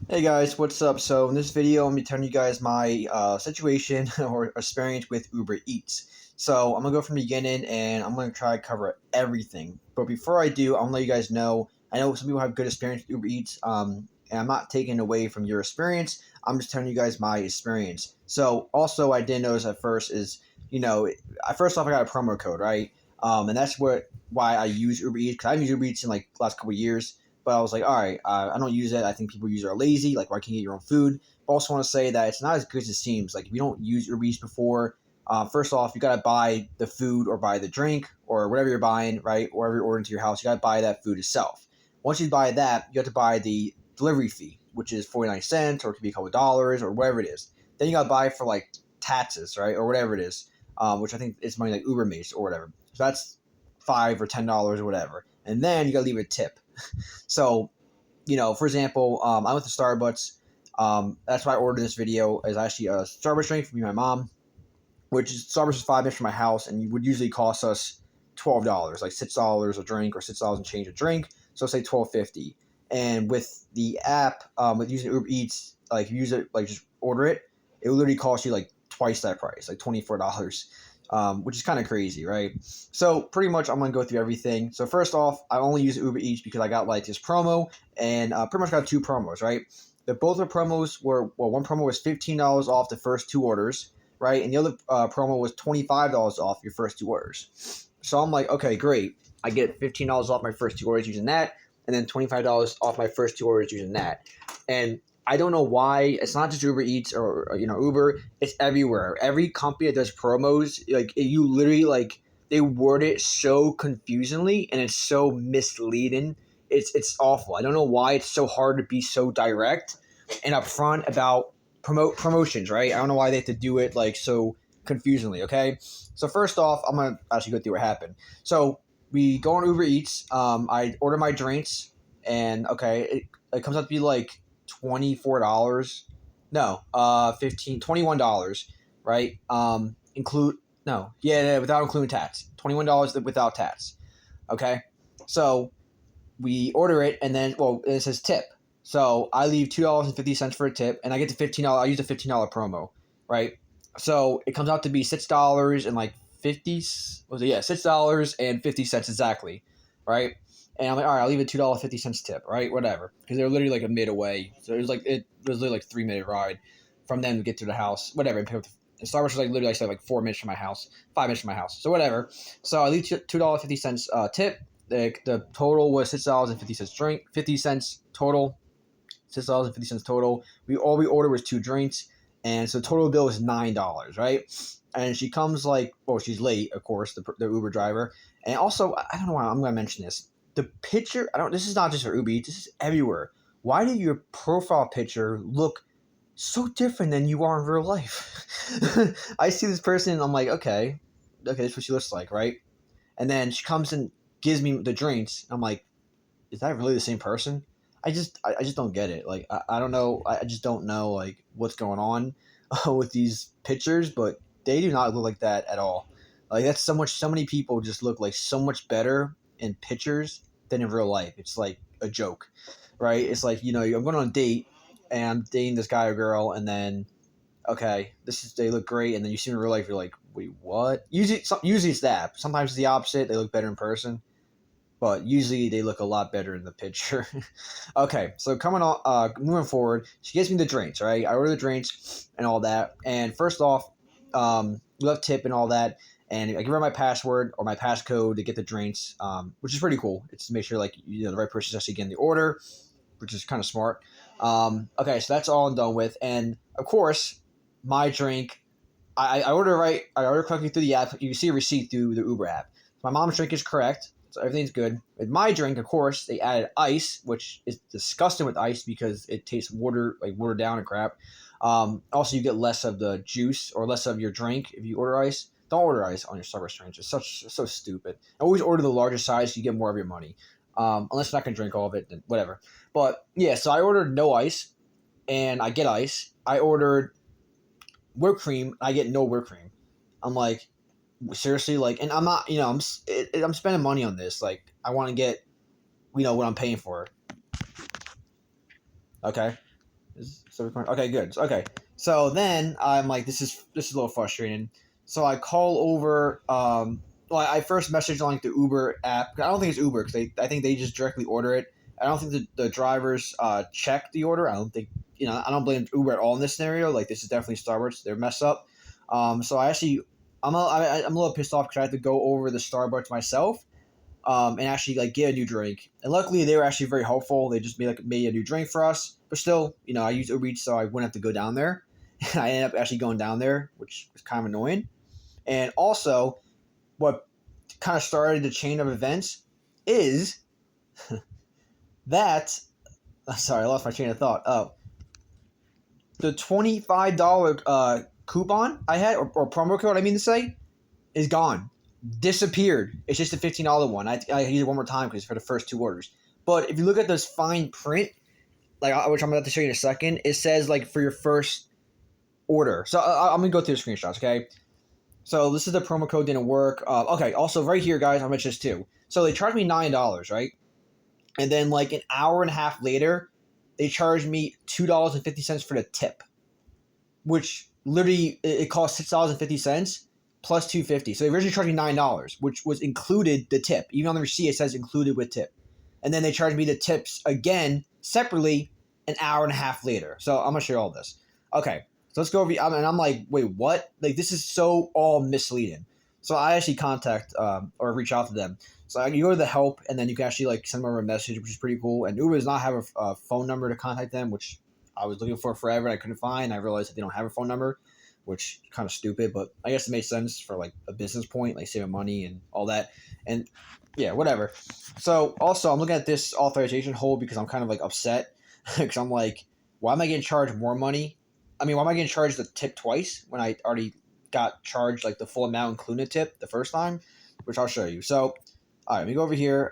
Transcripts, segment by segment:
Hey guys, what's up? So in this video, I'm gonna be telling you guys my situation or experience with Uber Eats. So I'm gonna go from the beginning, and I'm gonna try to cover everything. But before I do, I'm gonna let you guys know. I know some people have good experience with Uber Eats, and I'm not taking away from your experience. I'm just telling you guys my experience. So also, I didn't notice at first is first off I got a promo code, right? And that's why I use Uber Eats, because I've used Uber Eats in like the last couple of years. But I was like, all right, I don't use it. I think people use it are lazy. Like, why can't you get your own food? But also want to say that it's not as good as it seems. Like, if you don't use Uber Eats before, first off, you got to buy the food or buy the drink or whatever you're buying, right? Whatever you're ordering to your house, you got to buy that food itself. Once you buy that, you have to buy the delivery fee, which is 49 cents, or it could be a couple of dollars or whatever it is. Then you got to buy for like taxes, right? Or whatever it is, which I think is money like Uber Mates or whatever. So that's $5 or $10 or whatever. And then you got to leave a tip. So, for example, I went to Starbucks. That's why I ordered this video. Is actually a Starbucks drink for me and my mom, which is Starbucks is 5 minutes from my house, and it would usually cost us $12, like $6 a drink or $6 and change a drink. So say $12.50. And with the app, with using Uber Eats, like if you use it, like just order it, it will literally cost you like twice that price, like $24. Which is kind of crazy, right? So pretty much I'm gonna go through everything. So first off, I only use Uber Eats because I got like this promo, and pretty much got two promos, right? Both the promos were, well, one promo was $15 off the first two orders, right? And the other promo was $25 off your first two orders. So I'm like, okay, great. I get $15 off my first two orders using that, and then $25 off my first two orders using that. And I don't know why. It's not just Uber Eats or Uber. It's everywhere. Every company that does promos, like you literally like they word it so confusingly and it's so misleading. It's awful. I don't know why it's so hard to be so direct and upfront about promotions, right? I don't know why they have to do it like so confusingly. Okay, so first off, I'm gonna actually go through what happened. So we go on Uber Eats. I order my drinks, and okay, it comes out to be like $24. No, 15 $21, right? Include no, yeah, without including tax. $21 without tax. Okay, so we order it, and then it says tip. So I leave $2.50 for a tip, and I get the $15. I use the $15 promo, right? So it comes out to be $6 and like 50. Was it, yeah, $6.50 exactly, right? And I'm like, all right, I'll leave a $2.50 tip, right? Whatever, because they're literally like a minute away. So it was literally like 3 minute ride from them to get to the house. Whatever. And Starbucks was like literally, I said, like 4 minutes from my house, 5 minutes from my house. So whatever. So I leave $2.50 tip. The total was $6.50 drink, 50 cents total, $6.50 total. All we ordered was two drinks, and so total bill was $9, right? And she comes like, well, she's late, of course, the Uber driver, and also I don't know why I'm going to mention this. The picture, I don't. This is not just for Uber Eats. This is everywhere. Why did your profile picture look so different than you are in real life? I see this person, and I'm like, okay, that's what she looks like, right? And then she comes and gives me the drinks. I'm like, is that really the same person? I just don't get it. Like I don't know. I just don't know like what's going on with these pictures, but they do not look like that at all. Like that's so many people just look like so much better in pictures than in real life. It's like a joke, right? It's like I'm going on a date and I'm dating this guy or girl, and then okay, they look great, and then you see them in real life, you're like, wait, what? Usually it's that. Sometimes it's the opposite. They look better in person, but usually they look a lot better in the picture. Okay, so moving forward, she gives me the drinks, right? I order the drinks and all that, and first off, we left tip and all that, and I give her my password or my passcode to get the drinks, which is pretty cool. It's to make sure like the right person's actually getting the order, which is kind of smart. Okay, so that's all I'm done with, and of course, my drink. I order right. I order correctly through the app. You can see a receipt through the Uber app. My mom's drink is correct, so everything's good. With my drink, of course, they added ice, which is disgusting with ice because it tastes watered down and crap. Also, you get less of the juice or less of your drink if you order ice. Don't order ice on your Starbucks drinks. It's so stupid. Always order the larger size so you get more of your money. Unless you're not gonna drink all of it, then whatever. But yeah, so I ordered no ice, and I get ice. I ordered whipped cream. I get no whipped cream. I'm like, seriously, like, and I'm not, I'm spending money on this. Like, I want to get, what I'm paying for. Okay. Okay, good. Okay, so then I'm like, this is a little frustrating. So I call over. Well, I first messaged on like the Uber app. I don't think it's Uber because I think they just directly order it. I don't think the drivers check the order. I don't think I don't blame Uber at all in this scenario. Like this is definitely Starbucks. They're mess up. So I'm a little pissed off because I had to go over the Starbucks myself and actually like get a new drink. And luckily, they were actually very helpful. They just made a new drink for us. But still, I used Uber Eats, so I wouldn't have to go down there. And I ended up actually going down there, which was kind of annoying. And also, what kind of started the chain of events is that. Sorry, I lost my train of thought. Oh, the $25 coupon I had or promo code, I mean to say, is gone, disappeared. It's just a $15 one. I use it one more time because it's for the first two orders. But if you look at this fine print, like which I'm about to show you in a second, it says like for your first order. So I'm gonna go through the screenshots. Okay. So this is the promo code didn't work. Okay. Also, right here, guys, I'll mention this too. So they charged me $9, right? And then like an hour and a half later, they charged me $2.50 for the tip, which literally it cost $6.50 plus $2.50. So they originally charged me $9, which was included the tip. Even on the receipt, it says included with tip. And then they charged me the tips again separately an hour and a half later. So I'm gonna show you all this. Okay, so let's go over. And I'm like, wait, what? Like this is so all misleading. So I actually contact or reach out to them. So you go to the help, and then you can actually like send them a message, which is pretty cool. And Uber does not have a phone number to contact them, which I was looking for forever and I couldn't find. I realized that they don't have a phone number, which is kind of stupid, but I guess it makes sense for like a business point, like saving money and all that. And yeah, whatever. So also I'm looking at this authorization hold because I'm kind of like upset because I'm like, why am I getting charged more money? I mean, why am I getting charged the tip twice when I already got charged like the full amount including the tip the first time, which I'll show you. So, all right, let me go over here.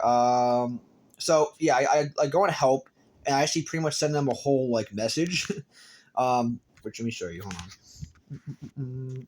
So yeah, I go on help and I actually pretty much send them a whole like message. Which let me show you. Hold on.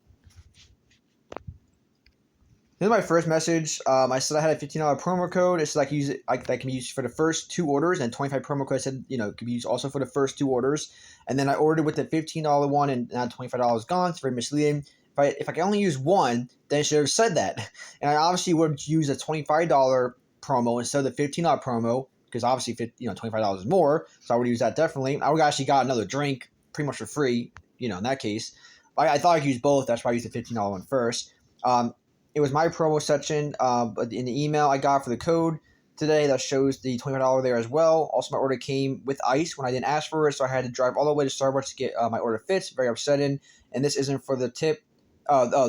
This is my first message. I said I had a $15 promo code. It said I can use it. That can be used for the first two orders, and 25 promo code. I said it could be used also for the first two orders. And then I ordered with the $15 one, and now $25 gone. It's very misleading. If I can only use one, then it should have said that. And I obviously would use a $25 promo instead of the $15 promo because obviously $25 is more. So I would use that definitely. I would have actually got another drink pretty much for free. In that case, I thought I could use both. That's why I used the $15 one first. It was my promo section, but in the email I got for the code today that shows the $25 there as well. Also, my order came with ice when I didn't ask for it, so I had to drive all the way to Starbucks to get my order fixed. Very upsetting. And this isn't for the tip.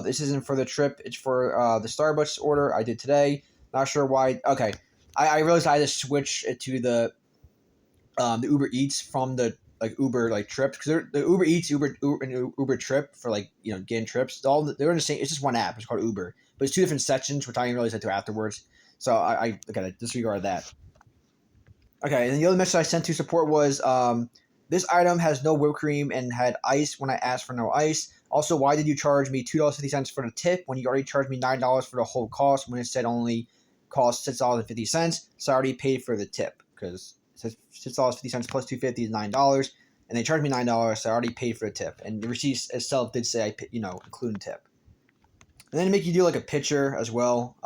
This isn't for the trip. It's for the Starbucks order I did today. Not sure why. Okay, I realized I had to switch it to the Uber Eats from the Uber trips because the Uber Eats, Uber Trip for getting trips. They're in the same. It's just one app. It's called Uber, but it's two different sections, which I didn't realize I do afterwards. So I gotta disregard that. Okay, and the other message I sent to support was this item has no whipped cream and had ice when I asked for no ice. Also, why did you charge me $2.50 for the tip when you already charged me $9 for the whole cost when it said only cost $6.50? So I already paid for the tip because it says $6.50 plus $2.50 is $9, and they charged me $9, so I already paid for the tip. And the receipt itself did say including tip. And then make you do like a picture as well.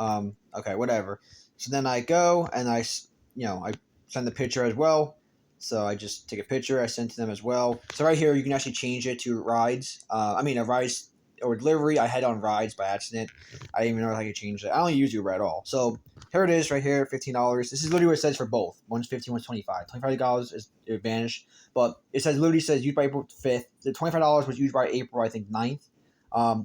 Okay, whatever. So then I go and I send the picture as well. So I just take a picture. I send to them as well. So right here, you can actually change it to rides. A rides or delivery. I had on rides by accident. I didn't even know if I could change it. I don't use Uber at all. So here it is right here, $15. This is literally what it says for both. One's $15, one's $25. $25 is vanished. But it literally says used by April 5th. The $25 was used by April, I think, 9th.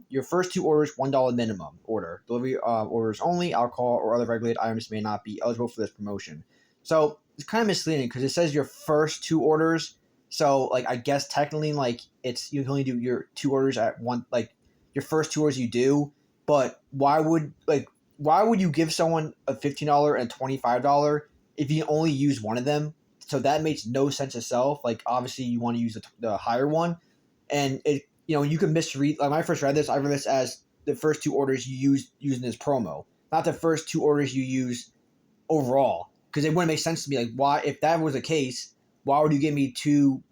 Your first two orders, $1 minimum order. Delivery orders only, alcohol or other regulated items may not be eligible for this promotion. So it's kind of misleading because it says your first two orders. So I guess technically you can only do your two orders at one, your first two orders you do. But why would you give someone a $15 and $25 if you only use one of them? So that makes no sense itself. Obviously you want to use the higher one, and it. You can misread. When I first read this, I read this as the first two orders you use using this promo, not the first two orders you use overall. Because it wouldn't make sense to me. Why, if that was the case, why would you give me two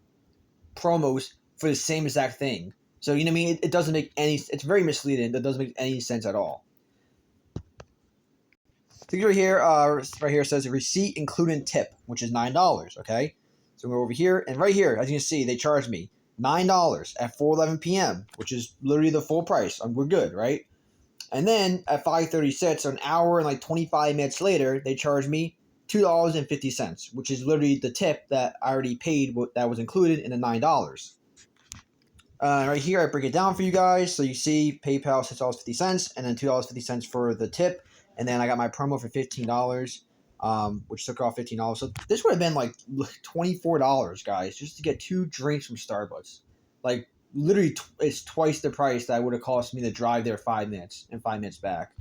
promos for the same exact thing. So you know what I mean? It doesn't make any. It's very misleading. That doesn't make any sense at all. So right here, it says receipt including tip, which is $9. Okay, so we go over here, and right here, as you can see, they charged me $9 at 4:11 p.m., which is literally the full price. We're good, right? And then at 5:36, so an hour and like 25 minutes later, they charged me $2.50, which is literally the tip that I already paid. That was included in the $9. Right here, I break it down for you guys. So you see PayPal $6.50, and then $2.50 for the tip. And then I got my promo for $15, which took off $15. So this would have been like $24, guys, just to get 2 drinks from Starbucks. Like literally, it's twice the price that would have cost me to drive there 5 minutes and 5 minutes back.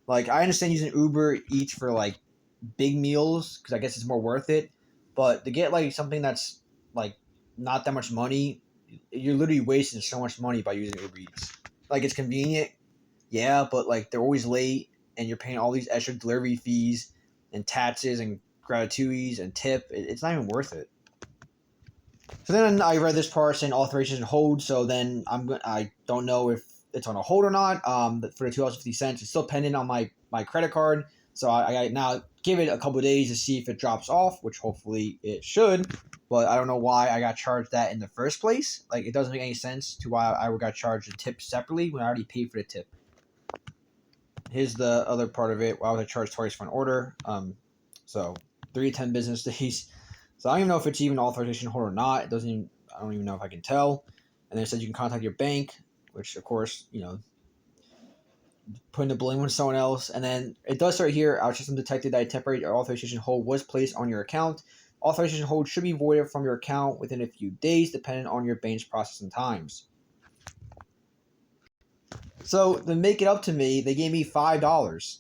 Like I understand using Uber Eats for like big meals because I guess it's more worth it, but to get like something that's like not that much money, you're literally wasting so much money by using Uber Eats. Like it's convenient, yeah, but like they're always late and you're paying all these extra delivery fees and taxes and gratuities and tip. It's not even worth it. So then I read this part saying authorization hold. So then I don't know if it's on a hold or not. For the $2.50, it's still pending on my credit card. So I now give it a couple of days to see if it drops off, which hopefully it should. But I don't know why I got charged that in the first place. Like it doesn't make any sense to why I got charged a tip separately when I already paid for the tip. Here's the other part of it. Why was I charged twice for an order? So 3 to 10 business days. So I don't even know if it's even authorization hold or not. It doesn't even, I don't even know if I can tell. And then it says you can contact your bank, which of course, you know, putting the blame on someone else. And then it does start here. Our system detected that a temporary authorization hold was placed on your account. Authorization hold should be voided from your account within a few days, depending on your bank's processing times. So to make it up to me, they gave me $5.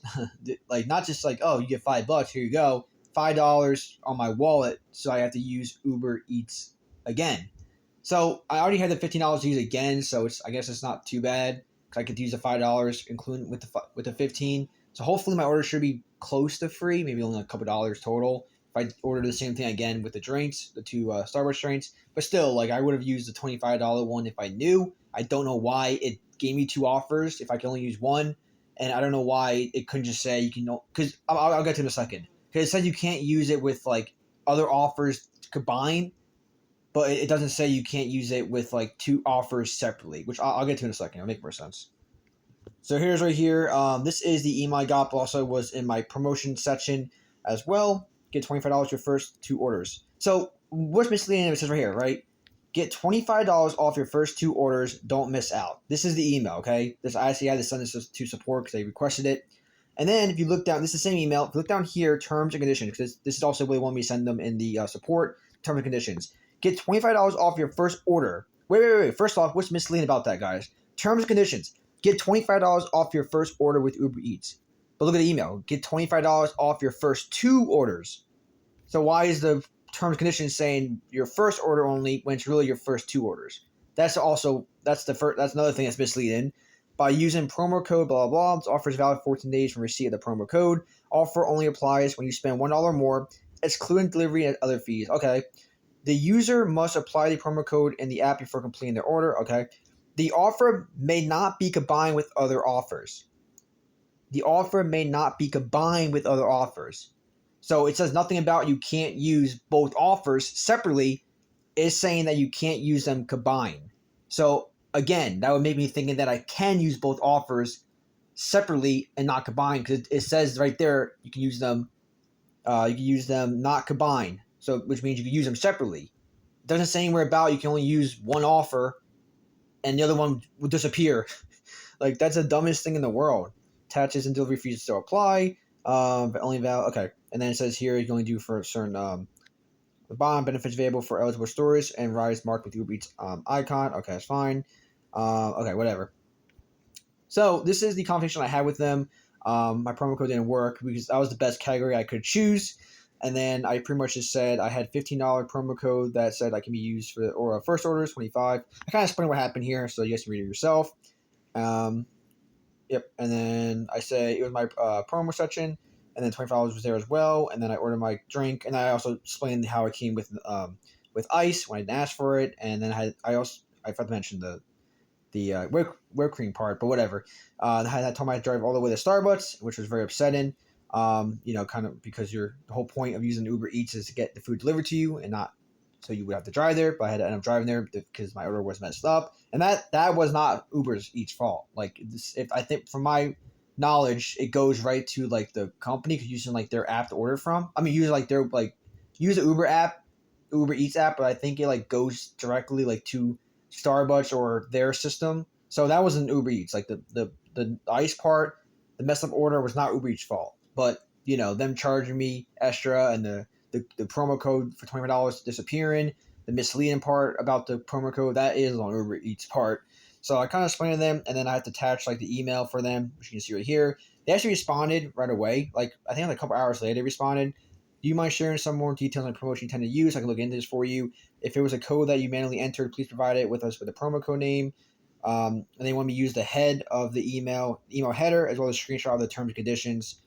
Like not just like, oh, you get $5, here you go. $5 on my wallet, so I have to use Uber Eats again. So I already had the $15 to use again, so I guess it's not too bad because I could use the $5 including with the 15. So hopefully my order should be close to free, maybe only a couple dollars total. If I order the same thing again with the drinks, the 2 Starbucks drinks, but still, like I would have used the $25 one if I knew. I don't know why it gave me 2 offers if I can only use one, and I don't know why it couldn't just say you can. Because I'll get to it in a second. Because it says you can't use it with like other offers combined, but it doesn't say you can't use it with like 2 offers separately, which I'll get to in a second. It'll make more sense. So here's right here. This is the email I got, but also was in my promotion section as well. Get $25 your first 2 orders. So what's misleading? It says right here, right? Get $25 off your first 2 orders. Don't miss out. This is the email, okay? I actually had to send this to support because they requested it. And then if you look down, this is the same email. If you look down here, terms and conditions, because this is also what they want me to send them in the support, terms and conditions. Get $25 off your first order. Wait. First off, what's misleading about that, guys? Terms and conditions. Get $25 off your first order with Uber Eats. But look at the email. Get $25 off your first 2 orders. So why is the terms and conditions saying your first order only when it's really your first 2 orders? That's another thing that's misleading. By using promo code blah blah blah, this offer is valid 14 days from receipt of the promo code. Offer only applies when you spend $1 more, excluding delivery and other fees. Okay. The user must apply the promo code in the app before completing their order. Okay. The offer may not be combined with other offers. The offer may not be combined with other offers. So it says nothing about you can't use both offers separately. It's saying that you can't use them combined. So again, that would make me thinking that I can use both offers separately and not combined because it says right there you can use them. You can use them not combined. So which means you can use them separately. It doesn't say anywhere about you can only use one offer and the other one will disappear. Like that's the dumbest thing in the world. Taxes and delivery fees still apply. But only valid. Okay, and then it says here you can only do for certain the bond benefits available for eligible stores and rise marked with Uber Eats icon. Okay, that's fine. Okay, whatever. So this is the conversation I had with them. My promo code didn't work because that was the best category I could choose. And then I pretty much just said I had $15 promo code that said I can be used for or first orders, 25. I kind of explained what happened here, so you guys can read it yourself. Yep. And then I say it was my promo section, and then $25 was there as well. And then I ordered my drink, and I also explained how it came with with ice when I didn't ask for it, and then I forgot to mention the whipped cream part, but whatever. I told me I had to drive all the way to Starbucks, which was very upsetting. Kind of because the whole point of using Uber Eats is to get the food delivered to you and not so you would have to drive there. But I had to end up driving there because my order was messed up, and that was not Uber's Eats fault. Like this, if I think from my knowledge, it goes right to like the company using like their app to order from. I mean, using like their like use the Uber app, Uber Eats app, but I think it like goes directly like to Starbucks or their system. So that wasn't Uber Eats. Like the ice part, the messed up order was not Uber Eats' fault. But them charging me extra and the promo code for $25 disappearing, the misleading part about the promo code, that is on Uber Eats' part. So I kind of explained to them, and then I had to attach like the email for them, which you can see right here. They actually responded right away. Like I think like a couple hours later, they responded. Do you mind sharing some more details on the promotion you intend to use? I can look into this for you. If it was a code that you manually entered, please provide it with us with the promo code name. And they want me to use the head of the email header, as well as a screenshot of the terms and conditions,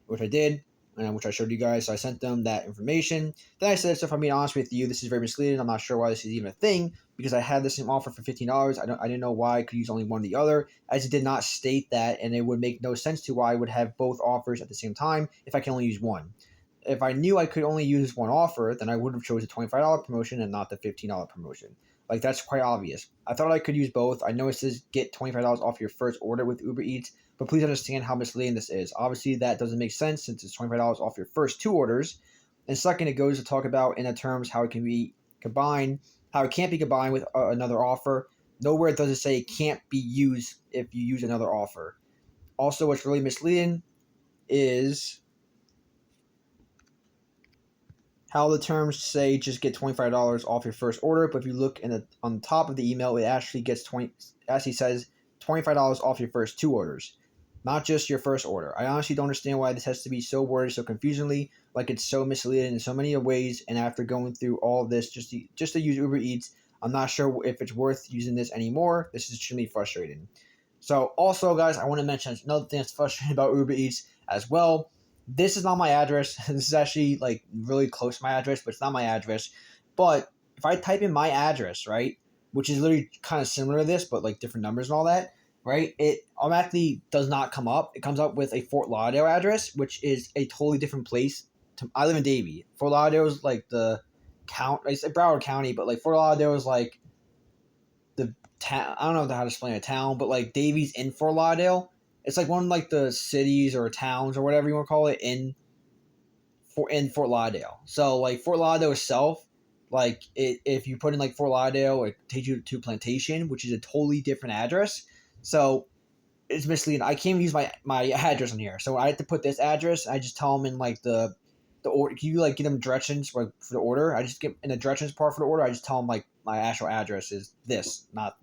which I did, and which I showed you guys. So I sent them that information. Then I said, so if I'm being honest with you, this is very misleading. I'm not sure why this is even a thing, because I had the same offer for $15. I didn't know why I could use only one or the other, as it did not state that, and it would make no sense to why I would have both offers at the same time if I can only use one. If I knew I could only use one offer, then I would have chosen the $25 promotion and not the $15 promotion. Like, that's quite obvious. I thought I could use both. I know it says get $25 off your first order with Uber Eats, but please understand how misleading this is. Obviously, that doesn't make sense since it's $25 off your first two orders. And second, it goes to talk about in the terms how it can be combined, how it can't be combined with another offer. Nowhere does it say it can't be used if you use another offer. Also, what's really misleading is how the terms say just get $25 off your first order, but if you look on the top of the email, it actually says $25 off your first two orders, not just your first order. I honestly don't understand why this has to be so worded so confusingly, like it's so misleading in so many ways. And after going through all of this just to use Uber Eats, I'm not sure if it's worth using this anymore. This is extremely frustrating. So also, guys, I want to mention another thing that's frustrating about Uber Eats as well. This is not my address. This is actually like really close to my address, but it's not my address. But if I type in my address, right, which is literally kind of similar to this, but like different numbers and all that, right, it automatically does not come up. It comes up with a Fort Lauderdale address, which is a totally different place. I live in Davie. Fort Lauderdale is like the it's Broward County, but like Fort Lauderdale is like the town. I don't know how to explain a town, but like Davie's in Fort Lauderdale. It's like one of like the cities or towns or whatever you want to call it in Fort Lauderdale. So like Fort Lauderdale itself, like if you put in like Fort Lauderdale, it takes you to Plantation, which is a totally different address. So it's misleading. I can't use my address in here, so I have to put this address. I just tell them in like the order. Can you like get them directions for the order? I just get in the directions part for the order. I just tell them like my actual address is this, not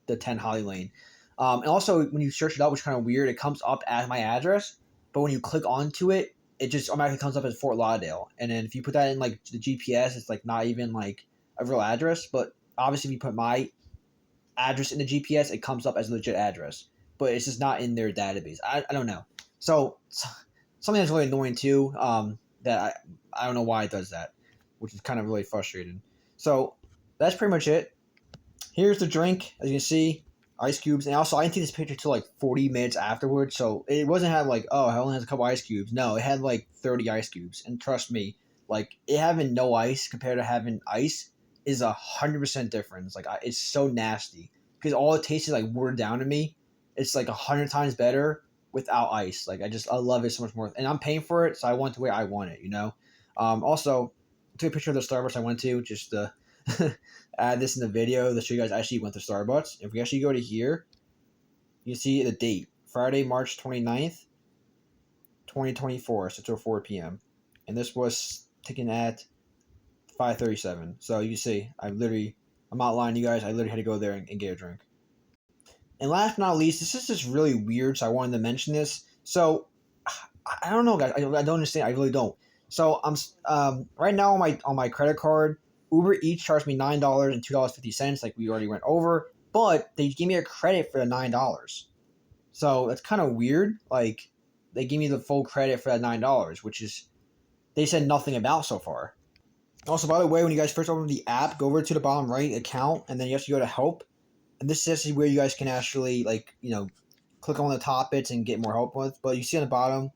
the 10 Holly Lane. And also, when you search it up, which is kind of weird, it comes up as my address, but when you click onto it, it just automatically comes up as Fort Lauderdale. And then if you put that in like the GPS, it's like not even like a real address. But obviously, if you put my address in the GPS, it comes up as a legit address. But it's just not in their database. I don't know. So something that's really annoying too. That I don't know why it does that, which is kind of really frustrating. So that's pretty much it. Here's the drink, as you can see. Ice cubes, and also I didn't take this picture till like 40 minutes afterwards, so it wasn't have like, oh, it only has a couple ice cubes. No, it had like 30 ice cubes, and trust me, like it having no ice compared to having ice is 100% difference. Like it's so nasty because all it tastes is like watered down to me. It's like 100 times better without ice. Like I love it so much more, and I'm paying for it, so I want it the way I want it. Also, I took a picture of the Starbucks I went to just to add this in the video to show you guys I actually went to Starbucks. If we actually go to here, you see the date, Friday, March 29th, 2024, 6:04 p.m. And this was taken at 5:37. So you see, I'm not lying to you guys, I literally had to go there and get a drink. And last but not least, this is just really weird, so I wanted to mention this. So, I don't know, guys. I don't understand. I really don't. So I'm right now on my credit card, Uber Eats charged me $9 and $2.50, like we already went over, but they gave me a credit for the $9. So that's kind of weird. Like they gave me the full credit for that $9, which is they said nothing about so far. Also, by the way, when you guys first open the app, go over to the bottom right account, and then you have to go to help. And this is actually where you guys can actually click on the topics and get more help with. But you see on the bottom,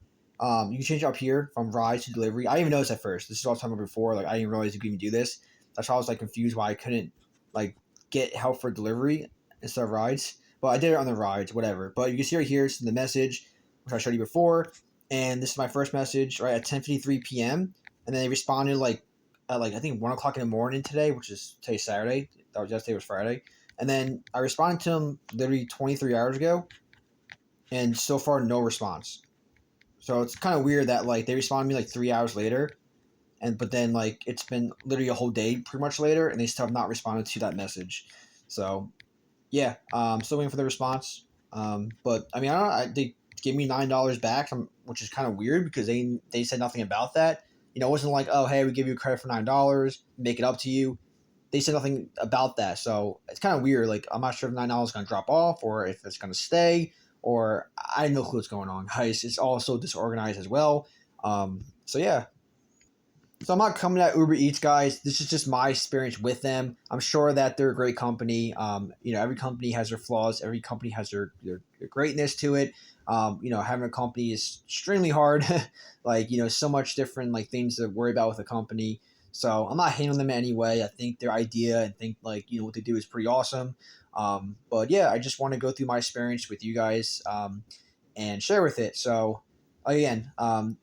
you can change up here from rides to delivery. I didn't even notice at first. This is all I was talking about before. Like I didn't realize you could even do this. That's why I was like confused why I couldn't like get help for delivery instead of rides. But I did it on the rides, whatever. But you can see right here, it's in the message, which I showed you before. And this is my first message right at 10:53 p.m. And then they responded at I think 1 o'clock in the morning today, which is today's Saturday. That was yesterday was Friday. And then I responded to them literally 23 hours ago, and so far no response. So it's kind of weird that like they responded to me like 3 hours later, and but then like it's been literally a whole day pretty much later, and they still have not responded to that message. So yeah, still waiting for the response. But I mean, I don't know. They gave me $9 back, which is kind of weird because they said nothing about that. You know, it wasn't like, oh hey, we give you credit for $9, make it up to you. They said nothing about that, so it's kind of weird. Like I'm not sure if $9 is going to drop off or if it's going to stay, or I have no clue what's going on, guys. It's all so disorganized as well. So yeah, so I'm not coming at Uber Eats, guys. This is just my experience with them. I'm sure that they're a great company. You know, every company has their flaws. Every company has their greatness to it. You know, having a company is extremely hard. Like, you know, so much different like things to worry about with a company. So I'm not hating on them anyway. I think their idea and think like, you know, what they do is pretty awesome. But yeah, I just want to go through my experience with you guys and share with it. So again,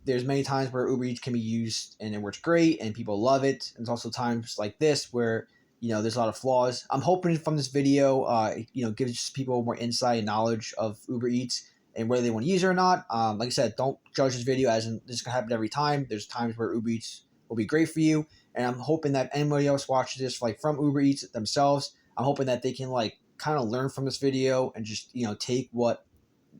there's many times where Uber Eats can be used and it works great and people love it. And there's also times like this where, you know, there's a lot of flaws. I'm hoping from this video, you know, gives people more insight and knowledge of Uber Eats and whether they want to use it or not. Like I said, don't judge this video as in this is going to happen every time. There's times where Uber Eats will be great for you. And I'm hoping that anybody else watches this like from Uber Eats themselves, I'm hoping that they can like kind of learn from this video and just, you know, take what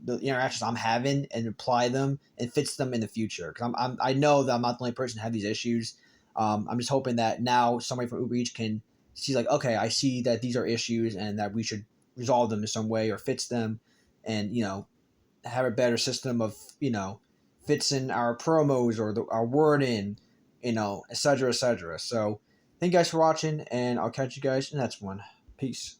the interactions I'm having and apply them and fix them in the future. Because I know that I'm not the only person to have these issues. I'm just hoping that now somebody from Uber Eats can see like, okay, I see that these are issues and that we should resolve them in some way or fix them, and you know have a better system of fixing our promos or our wording, etc. etc. So thank you guys for watching, and I'll catch you guys in the next one. Peace.